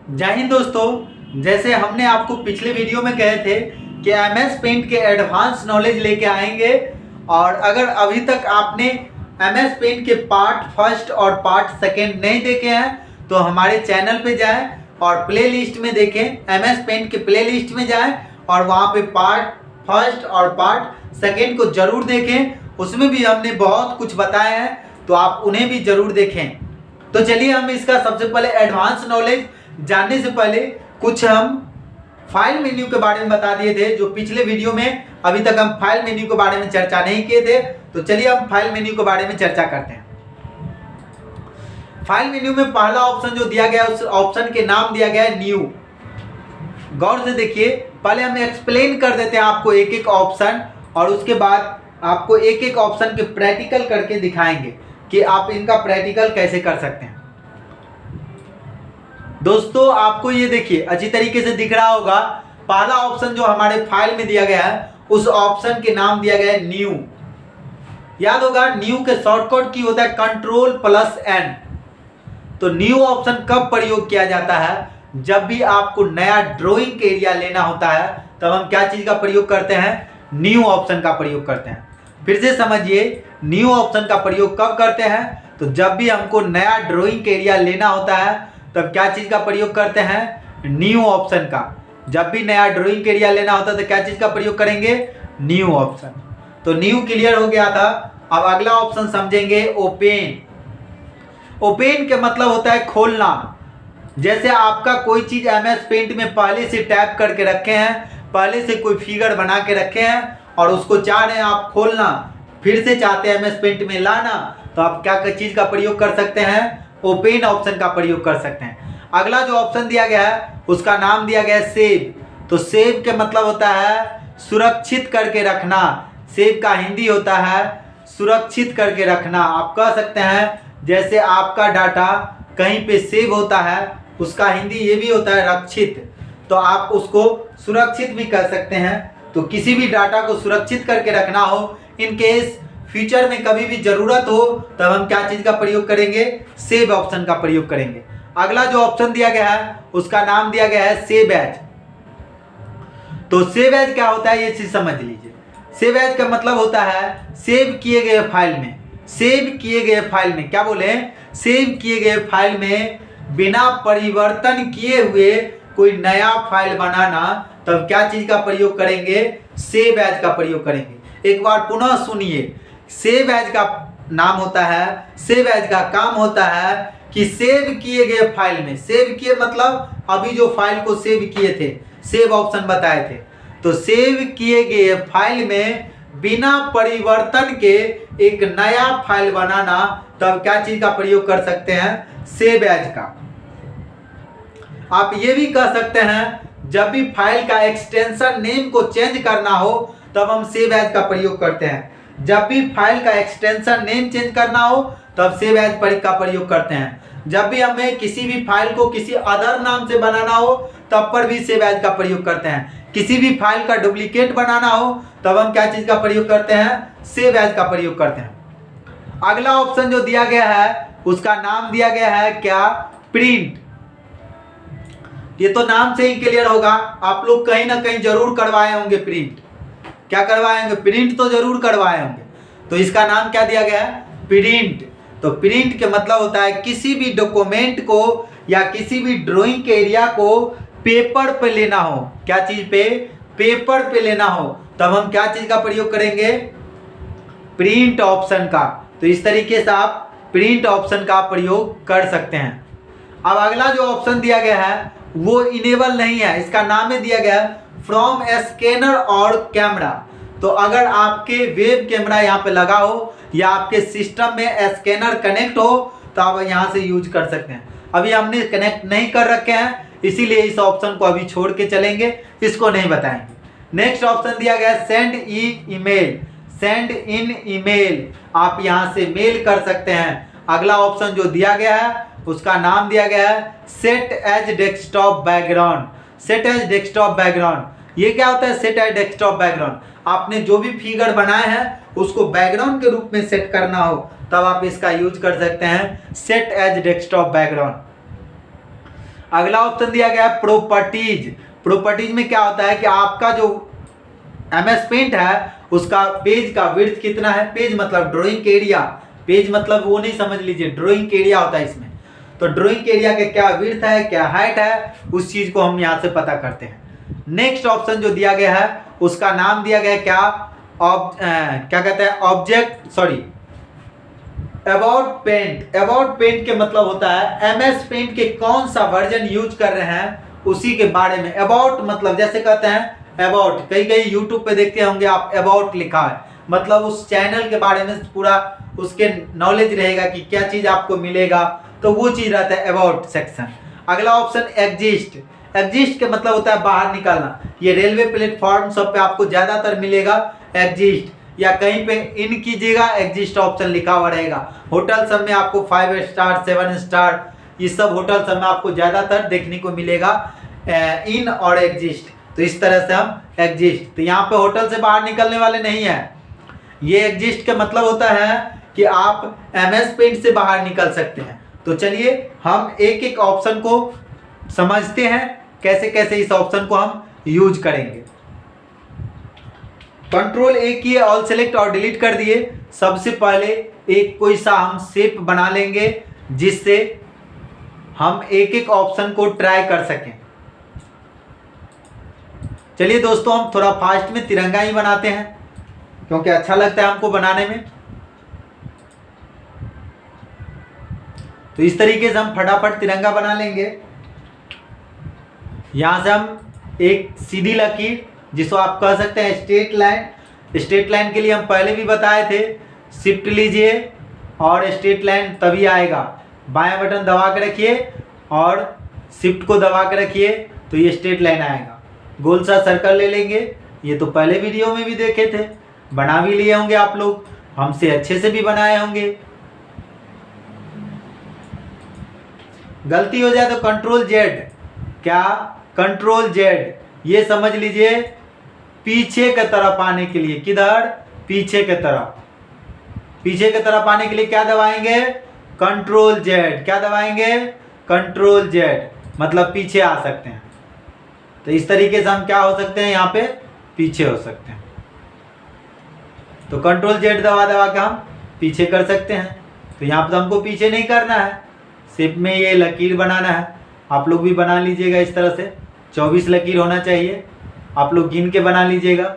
जय हिंद दोस्तों। जैसे हमने आपको पिछले वीडियो में कहे थे कि एमएस पेंट के एडवांस नॉलेज लेके आएंगे, और अगर अभी तक आपने एमएस पेंट के पार्ट फर्स्ट और पार्ट सेकेंड नहीं देखे हैं तो हमारे चैनल पे जाएं और प्लेलिस्ट में देखें। एमएस पेंट के प्लेलिस्ट में जाएं और वहाँ पे पार्ट फर्स्ट और पार्ट सेकेंड को जरूर देखें। उसमें भी हमने बहुत कुछ बताया है, तो आप उन्हें भी जरूर देखें। तो चलिए हम इसका सबसे पहले एडवांस नॉलेज जानने से पहले कुछ हम फाइल मेन्यू के बारे में बता दिए थे, जो पिछले वीडियो में अभी तक हम फाइल मेन्यू के बारे में चर्चा नहीं किए थे। तो चलिए हम फाइल मेन्यू के बारे में चर्चा करते हैं। फाइल मेन्यू में पहला ऑप्शन जो दिया गया है उस ऑप्शन के नाम दिया गया है न्यू। गौर से देखिए, पहले हम एक्सप्लेन कर देते हैं आपको एक एक ऑप्शन, और उसके बाद आपको एक एक ऑप्शन के प्रैक्टिकल करके दिखाएंगे कि आप इनका प्रैक्टिकल कैसे कर सकते हैं। दोस्तों आपको ये देखिए अच्छी तरीके से दिख रहा होगा, पहला ऑप्शन जो हमारे फाइल में दिया गया है उस ऑप्शन के नाम दिया गया है न्यू। याद होगा, न्यू के शॉर्टकट की होता है Ctrl+N। तो न्यू ऑप्शन कब प्रयोग किया जाता है? जब भी आपको नया ड्राइंग के एरिया लेना होता है तब हम क्या चीज का प्रयोग करते हैं? न्यू ऑप्शन का प्रयोग करते हैं। फिर से समझिए, न्यू ऑप्शन का प्रयोग कब करते हैं? तो जब भी हमको नया ड्राइंग के एरिया लेना होता है तब क्या चीज का प्रयोग करते हैं? न्यू ऑप्शन का। जब भी नया ड्राइंग के एरिया लेना होता है तो क्या चीज का प्रयोग करेंगे? New option. तो न्यू क्लियर हो गया था। अब अगला ऑप्शन समझेंगे ओपन। ओपन के मतलब होता है खोलना। जैसे आपका कोई चीज एमएस पेंट में पहले से टैप करके रखे हैं, पहले से कोई फिगर बना के रखे हैं और उसको चाह रहे हैं आप खोलना, फिर से चाहते हैं एमएस पेंट में लाना, तो आप क्या चीज का प्रयोग कर सकते हैं? ओपन ऑप्शन का प्रयोग कर सकते हैं। अगला जो ऑप्शन दिया गया है उसका नाम दिया गया है सेव। तो सेव के मतलब होता है सुरक्षित करके रखना। सेव का हिंदी होता है सुरक्षित करके रखना। आप कह सकते हैं जैसे आपका डाटा कहीं पे सेव होता है, उसका हिंदी ये भी होता है रक्षित, तो आप उसको सुरक्षित भी कर सकते हैं। तो किसी भी डाटा को सुरक्षित करके रखना हो, इन केस फ्यूचर में कभी भी जरूरत हो, तब हम क्या चीज का प्रयोग करेंगे? सेव ऑप्शन का प्रयोग करेंगे। अगला जो ऑप्शन दिया गया है उसका नाम दिया गया है सेव एज। तो सेव एज क्या होता है ये चीज समझ लीजिए। सेव एज का मतलब होता है सेव किए गए फाइल में। सेव किए गए फाइल में क्या बोले? सेव किए गए फाइल में बिना परिवर्तन किए हुए कोई नया फाइल बनाना, तब क्या चीज का प्रयोग करेंगे? सेव एज का प्रयोग करेंगे। एक बार पुनः सुनिए, सेव एज का नाम होता है, सेव एज का काम होता है कि सेव किए गए फाइल में, सेव किए मतलब अभी जो फाइल को सेव किए थे, सेव ऑप्शन बताए थे, तो सेव किए गए फाइल में बिना परिवर्तन के एक नया फाइल बनाना, तब क्या चीज का प्रयोग कर सकते हैं? सेव एज का। आप ये भी कह सकते हैं जब भी फाइल का एक्सटेंशन नेम को चेंज करना हो तब हम सेव एज का प्रयोग करते हैं। जब भी फाइल का एक्सटेंशन नेम चेंज करना हो तब सेव एज का प्रयोग करते हैं। जब भी हमें किसी भी फाइल को किसी अदर नाम से बनाना हो तब पर भी सेव एज का प्रयोग करते हैं। किसी भी फाइल का डुप्लीकेट बनाना हो तब हम क्या चीज का प्रयोग करते हैं? सेव एज का प्रयोग करते हैं। अगला ऑप्शन जो दिया गया है उसका नाम दिया गया है क्या? प्रिंट। ये तो नाम से ही क्लियर होगा, आप लोग कहीं ना कहीं जरूर करवाए होंगे प्रिंट। क्या करवाए होंगे? प्रिंट तो जरूर करवाए होंगे। तो इसका नाम क्या दिया गया है? प्रिंट। तो प्रिंट के मतलब होता है किसी भी डॉक्यूमेंट को या किसी भी ड्राइंग के एरिया को पेपर पे लेना हो। क्या चीज पे? पेपर पे लेना हो, तब हम क्या चीज का प्रयोग करेंगे? प्रिंट ऑप्शन का। तो इस तरीके से आप प्रिंट ऑप्शन का प्रयोग कर सकते हैं। अब अगला जो ऑप्शन दिया गया है वो इनेबल नहीं है, इसका नाम ही दिया गया है फ्रॉम स्कैनर और कैमरा। तो अगर आपके वेब कैमरा यहाँ पे लगा हो या आपके सिस्टम में स्कैनर कनेक्ट हो तो आप यहाँ से यूज कर सकते हैं। अभी हमने कनेक्ट नहीं कर रखे हैं, इसीलिए इस ऑप्शन को अभी छोड़ के चलेंगे, इसको नहीं बताएंगे। नेक्स्ट ऑप्शन दिया गया है send email. Send in email, आप यहाँ से मेल कर सकते हैं। अगला ऑप्शन जो दिया गया है उसका नाम दिया गया है set as desktop background. Set as desktop background, ये क्या होता है? सेट एज डेस्कटॉप बैकग्राउंड, आपने जो भी फिगर बनाए हैं उसको बैकग्राउंड के रूप में सेट करना हो तब आप इसका यूज कर सकते हैं, सेट एज डेस्कटॉप बैकग्राउंड। अगला ऑप्शन दिया गया है प्रॉपर्टीज। प्रॉपर्टीज में क्या होता है कि आपका जो MS पेंट है उसका पेज का विड्थ कितना है, पेज मतलब ड्राइंग एरिया, पेज मतलब वो नहीं समझ लीजिए, ड्राइंग एरिया होता है इसमें। तो ड्राइंग एरिया के क्या विड्थ है, क्या हाइट है, उस चीज को हम यहाँ से पता करते हैं। नेक्स्ट ऑप्शन जो दिया गया है उसका नाम दिया गया क्या, क्या कहते हैं object, sorry about paint. About paint के मतलब होता है MS पेंट के कौन सा वर्जन यूज कर रहे हैं उसी के बारे में। अबाउट मतलब जैसे कहते हैं अबाउट, कई कई यूट्यूब पे देखते होंगे आप अबाउट लिखा है, मतलब उस चैनल के बारे में पूरा उसके नॉलेज रहेगा कि क्या चीज आपको मिलेगा, तो वो चीज रहता है अबाउट सेक्शन। अगला ऑप्शन एग्जिस्ट। एग्जिस्ट के मतलब होता है बाहर निकालना, ये रेलवे प्लेटफॉर्म सब पे आपको ज्यादातर मिलेगा एग्जिस्ट, या कहीं पे इन कीजिएगा एग्जिस्ट ऑप्शन लिखा हुआ रहेगा। होटल सब में आपको 5 स्टार 7 स्टार ये सब होटल सब में आपको ज्यादातर देखने को मिलेगा इन और एग्जिस्ट। तो इस तरह से हम एग्जिस्ट, तो यहाँ पे होटल से बाहर निकलने वाले नहीं है। ये एग्जिस्ट का मतलब होता है कि आप MS पेंट से बाहर निकल सकते हैं। तो चलिए हम एक एक ऑप्शन को समझते हैं कैसे कैसे इस ऑप्शन को हम यूज करेंगे। कंट्रोल A किए, ऑल सेलेक्ट और डिलीट कर दिए। सबसे पहले एक कोई सा हम शेप बना लेंगे जिससे हम एक एक ऑप्शन को ट्राई कर सकें। चलिए दोस्तों हम थोड़ा फास्ट में तिरंगा ही बनाते हैं क्योंकि अच्छा लगता है हमको बनाने में। तो इस तरीके से हम फटाफट तिरंगा बना लेंगे। यहां से हम एक सीधी लकीर जिसको आप कह सकते हैं स्ट्रेट लाइन। स्ट्रेट लाइन के लिए हम पहले भी बताए थे, शिफ्ट लीजिए और स्ट्रेट लाइन तभी आएगा। बायां बटन दबा के रखिए और शिफ्ट को दबा के रखिए तो ये स्ट्रेट लाइन आएगा। गोल सा सर्कल ले लेंगे, ये तो पहले वीडियो में भी देखे थे, बना भी लिए होंगे आप लोग, हमसे अच्छे से भी बनाए होंगे। गलती हो जाए तो कंट्रोल Z, क्या कंट्रोल Z, ये समझ लीजिए पीछे की तरफ आने के लिए, किधर पीछे की तरफ, पीछे की तरफ आने के लिए क्या दबाएंगे कंट्रोल Z, क्या दबाएंगे कंट्रोल Z, मतलब पीछे आ सकते हैं। तो इस तरीके से हम क्या हो सकते हैं यहाँ पे पीछे हो सकते हैं। तो कंट्रोल Z दबा दबा के हम पीछे कर सकते हैं। तो यहाँ पे तो हमको पीछे नहीं करना है, शेप में ये लकीर बनाना है। आप लोग भी बना लीजिएगा इस तरह से, 24 लकीर होना चाहिए, आप लोग गिन के बना लीजिएगा।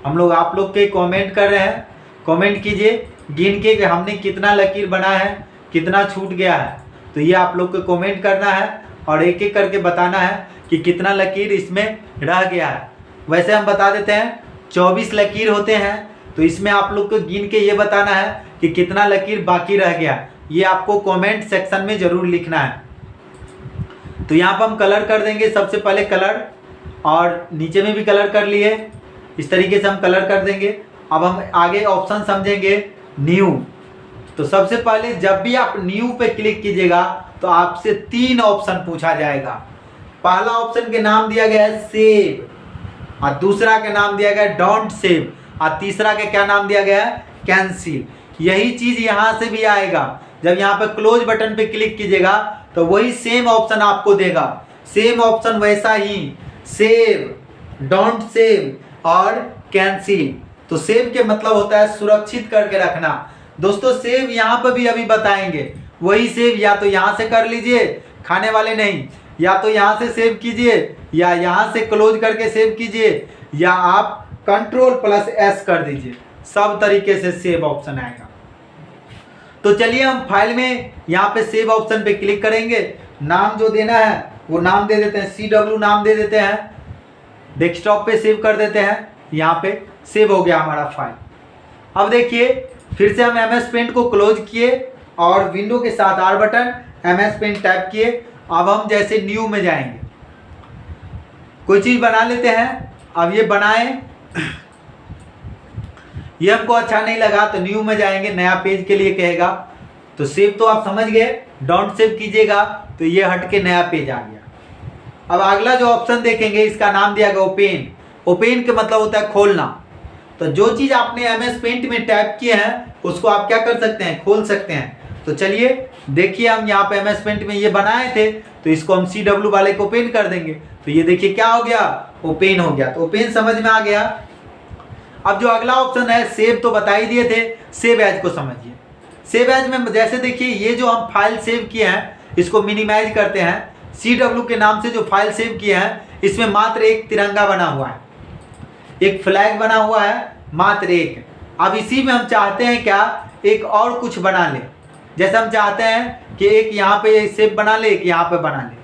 हम लोग आप लोग के कमेंट कर रहे हैं, कमेंट कीजिए गिन के कि हमने कितना लकीर बना है, कितना छूट गया है। तो ये आप लोग को कमेंट करना है और एक एक करके बताना है कि कितना लकीर इसमें रह गया है। वैसे हम बता देते हैं 24 लकीर होते हैं, तो इसमें आप लोग को गिन के ये बताना है कि कितना लकीर बाकी रह गया, ये आपको कमेंट सेक्शन में ज़रूर लिखना है। तो यहाँ पर हम कलर कर देंगे, सबसे पहले कलर, और नीचे में भी कलर कर लिए, इस तरीके से हम कलर कर देंगे। अब हम आगे ऑप्शन समझेंगे न्यू। तो सबसे पहले जब भी आप न्यू पे क्लिक कीजिएगा तो आपसे 3 ऑप्शन पूछा जाएगा। पहला ऑप्शन के नाम दिया गया है सेव, और दूसरा के नाम दिया गया है डोंट सेव, और तीसरा के क्या नाम दिया गया है कैंसिल। यही चीज़ यहाँ से भी आएगा। जब यहाँ पे क्लोज बटन पे क्लिक कीजिएगा तो वही सेम ऑप्शन आपको देगा, सेम ऑप्शन वैसा ही, सेव, डोंट सेव और कैंसिल। तो सेव के मतलब होता है सुरक्षित करके रखना। दोस्तों सेव यहाँ पर भी अभी बताएंगे, वही सेव या तो यहाँ से कर लीजिए, खाने वाले नहीं, या तो यहाँ से सेव कीजिए, या यहाँ से क्लोज करके सेव कीजिए, या आप Ctrl+S कर दीजिए, सब तरीके से सेव ऑप्शन आएगा। तो चलिए हम फाइल में यहाँ पे सेव ऑप्शन पे क्लिक करेंगे। नाम जो देना है वो नाम दे देते हैं, CW नाम दे देते हैं, डेस्कटॉप पे सेव कर देते हैं। यहाँ पे सेव हो गया हमारा फाइल। अब देखिए फिर से हम MS पेंट को क्लोज किए और विंडो के साथ R button, MS paint tap किए। अब हम जैसे न्यू में जाएंगे, कोई चीज़ बना लेते हैं। अब ये बनाएं, ये हमको अच्छा नहीं लगा तो न्यू में जाएंगे, नया पेज के लिए कहेगा। तो सेव तो आप समझ गए, डोंट सेव कीजिएगा तो ये हट के नया पेज आ गया। अब अगला जो ऑप्शन देखेंगे इसका नाम दिया गया ओपन। ओपन का मतलब होता है खोलना। तो जो चीज़ आपने MS पेंट में टाइप किए हैं उसको आप क्या कर सकते हैं, खोल सकते हैं। तो चलिए देखिए हम यहाँ पे MS पेंट में ये बनाए थे, तो इसको हम CW वाले को ओपन कर देंगे, तो ये देखिए क्या हो गया, ओपन हो गया। तो ओपन समझ में आ गया। अब जो अगला ऑप्शन है सेव, तो बता ही दिए थे, सेव एज को समझिए। सेव एज में जैसे देखिए ये जो हम फाइल सेव किए हैं इसको मिनिमाइज करते हैं। CW के नाम से जो फाइल सेव किए हैं इसमें मात्र एक तिरंगा बना हुआ है, एक फ्लैग बना हुआ है, मात्र एक। अब इसी में हम चाहते हैं क्या, एक और कुछ बना ले। जैसे हम चाहते हैं कि एक यहाँ पे सेव बना ले, एक यहाँ पे बना ले,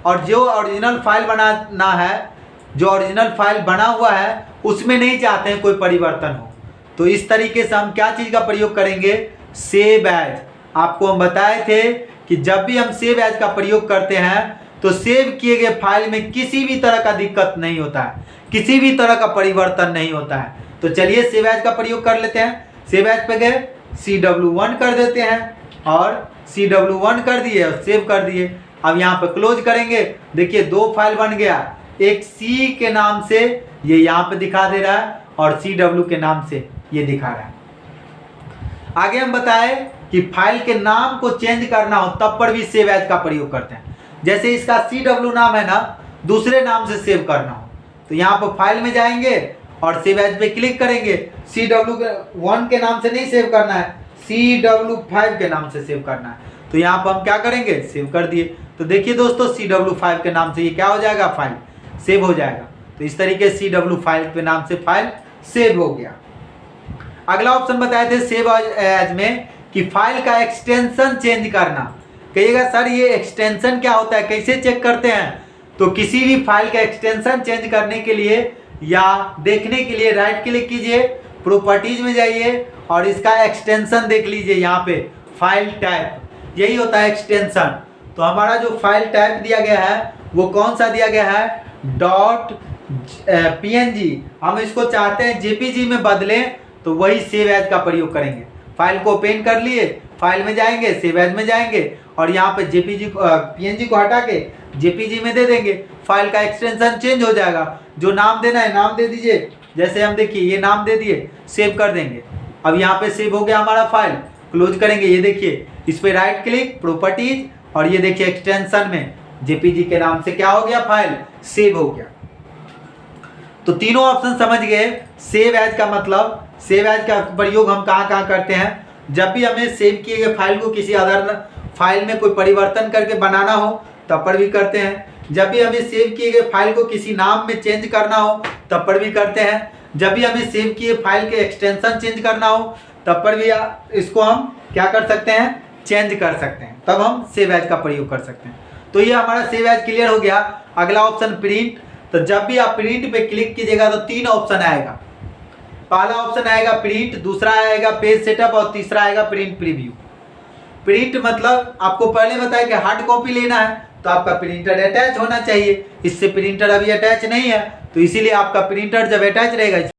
और जो ओरिजिनल फाइल बनाना है, जो ओरिजिनल फाइल बना हुआ है उसमें नहीं चाहते हैं कोई परिवर्तन हो। तो इस तरीके से हम क्या चीज़ का प्रयोग करेंगे, सेव एज। आपको हम बताए थे कि जब भी हम सेव एज का प्रयोग करते हैं तो सेव किए गए फाइल में किसी भी तरह का दिक्कत नहीं होता है, किसी भी तरह का परिवर्तन नहीं होता है। तो चलिए सेव एज का प्रयोग कर लेते हैं। सेव एज पे गए, CW1 कर देते हैं और CW1 कर दिए और सेव कर दिए। अब यहाँ पे क्लोज करेंगे, देखिए दो फाइल बन गया, एक C के नाम से ये यहाँ पे दिखा दे रहा है और CW के नाम से ये दिखा रहा है। आगे हम बताए कि फाइल के नाम को चेंज करना हो तब पर भी सेव एज का प्रयोग करते हैं। जैसे इसका CW नाम है ना, दूसरे नाम से सेव करना हो तो यहाँ पर फाइल में जाएंगे और सेव एज पे क्लिक करेंगे। CW1 के नाम से नहीं सेव करना है, CW5 के नाम से सेव करना है। तो यहाँ पर हम क्या करेंगे, सेव कर दिए। तो देखिए दोस्तों CW5 के नाम से ये क्या हो जाएगा, फाइल सेव हो जाएगा। तो इस तरीके से CW5 के नाम से फाइल सेव हो गया। अगला ऑप्शन बताए थे सेव एज में कि फाइल का एक्सटेंशन चेंज करना। कहिएगा सर ये एक्सटेंशन क्या होता है, कैसे चेक करते हैं? तो किसी भी फाइल का एक्सटेंशन चेंज करने के लिए या देखने के लिए राइट क्लिक कीजिए, प्रॉपर्टीज में जाइए और इसका एक्सटेंशन देख लीजिए। यहाँ पे फाइल टाइप, यही होता है एक्सटेंशन। तो हमारा जो फाइल टाइप दिया गया है वो कौन सा दिया गया है, .png। हम इसको चाहते हैं JPG में बदलें तो वही सेव एज का प्रयोग करेंगे। फाइल को ओपन कर लिए, फाइल में जाएंगे, सेव एज में जाएंगे और यहाँ पे PNG को हटा के JPG में दे देंगे। फाइल का एक्सटेंशन चेंज हो जाएगा। जो नाम देना है नाम दे दीजिए, जैसे हम देखिए ये नाम दे दिए, सेव कर देंगे। अब यहाँ पे सेव हो गया हमारा फाइल। क्लोज करेंगे, ये देखिए इस पे राइट क्लिक, प्रॉपर्टीज, और ये देखिए एक्सटेंशन में JPG के नाम से क्या हो गया, फाइल सेव हो गया। तो तीनों ऑप्शन समझ गए। सेव एज का मतलब, सेव एज का प्रयोग हम कहाँ कहाँ करते हैं, जब भी हमें सेव किए गए फाइल को किसी अदर फाइल में कोई परिवर्तन करके बनाना हो तब पर भी करते हैं। जब भी हमें सेव किए गए फाइल को किसी नाम में चेंज करना हो तब पर भी करते हैं। जब भी हमें सेव किए फाइल के एक्सटेंशन चेंज करना हो तब पर भी इसको हम क्या कर सकते हैं, चेंज कर सकते हैं, तब हम सेव एज का प्रयोग कर सकते हैं। तो ये हमारा सेव एज क्लियर हो गया। अगला ऑप्शन प्रिंट। तो जब भी आप प्रिंट पे क्लिक कीजिएगा तो तीन ऑप्शन आएगा। पहला ऑप्शन आएगा प्रिंट, दूसरा आएगा पेज सेटअप और तीसरा आएगा प्रिंट प्रीव्यू। प्रिंट मतलब आपको पहले बताया कि हार्ड कॉपी लेना है तो आपका प्रिंटर अटैच होना चाहिए। इससे प्रिंटर अभी अटैच नहीं है, तो इसीलिए आपका प्रिंटर जब अटैच रहेगा